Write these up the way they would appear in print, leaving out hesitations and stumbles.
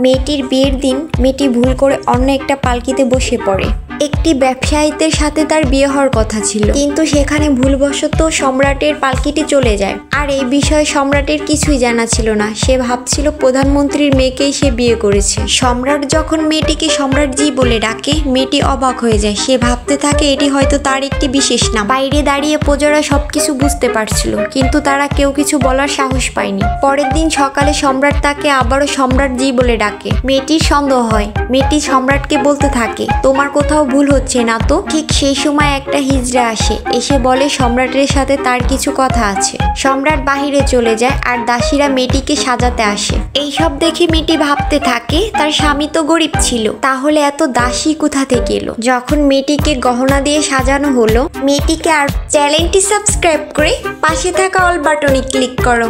মেয়েটির বিয়ের দিন মেয়েটি ভুল করে অন্য একটা পালকিতে বসে পড়ে। একটি ব্যবসায়ীদের সাথে তার বিয়ে হওয়ার কথা ছিল, কিন্তু সেখানে ভুলবশত সম্রাটের পালকিটি চলে যায়। আর এই বিষয়ে সম্রাটের কিছুই জানা ছিল না। সে ভাবছিল প্রধানমন্ত্রীর মেয়েকেই সে বিয়ে করেছে। সম্রাট যখন মেয়েটিকে সম্রাটজি বলে ডাকে, মেয়েটি অবাক হয়ে যায়। সে ভাবতে থাকে এটি হয়তো তার একটি বিশেষ নাম। বাইরে দাঁড়িয়ে প্রজারা সবকিছু বুঝতে পারছিল, কিন্তু তারা কেউ কিছু বলার সাহস পায়নি। পরের দিন সকালে সম্রাট তাকে আবারও সম্রাটজি বলে ডাকে। মেয়েটির সন্দেহ হয়। মেয়েটি সম্রাটকে বলতে থাকে, তোমার কোথাও ভুল হচ্ছে না তো? ঠিক সেই সময় একটা হিজড়া আসে, এসে বলে সম্রাটের সাথে তার কিছু কথা আছে। সম্রাট বাহিরে চলে যায় আর দাসীরা মেয়েটিকে সাজাতে আসে। এইসব দেখে মেয়েটি ভাবতে থাকে তার স্বামী তো গরিব ছিল, তাহলে এত দাসী কোথা থেকে এলো। যখন মেয়েটিকে গহনা দিয়ে সাজানো হলো, মেয়েটিকে আর চ্যানেলটি সাবস্ক্রাইব করে পাশে থাকা অল বাটনে ক্লিক করো।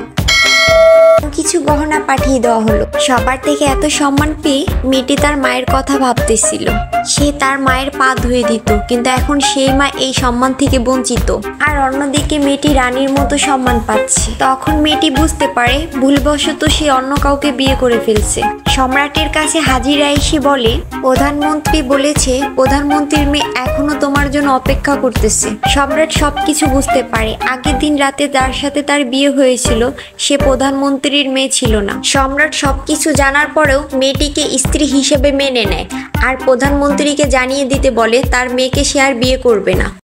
কিছু গহনা পাঠিয়ে দেওয়া হলো। সবার থেকে এত সম্মান পেয়ে মেয়েটি তার মায়ের কথা ভাবতেছিল। সে তার মায়ের পা ধুয়ে দিত, কিন্তু এখন সেই মা এই সম্মান থেকে বঞ্চিত। আর অন্যদিকে মেয়েটি রানীর মতো সম্মান পাচ্ছে। তখন মেয়েটি বুঝতে পারে ভুলবশত সে অন্য কাউকে বিয়ে করে ফেলছে। সম্রাটের কাছে হাজিরা এসে বলে, প্রধানমন্ত্রী বলেছে প্রধানমন্ত্রীর মেয়ে এখনো তোমার জন্য অপেক্ষা করতেছে। সম্রাট সবকিছু বুঝতে পারে। আগের দিন রাতে যার সাথে তার বিয়ে হয়েছিল সে প্রধানমন্ত্রীর মেয়ে ছিল না। সম্রাট সবকিছু জানার পরেও মেয়েটিকে স্ত্রী হিসেবে মেনে নেয় আর প্রধানমন্ত্রীকে জানিয়ে দিতে বলে তার মেয়েকে সে আর বিয়ে করবে না।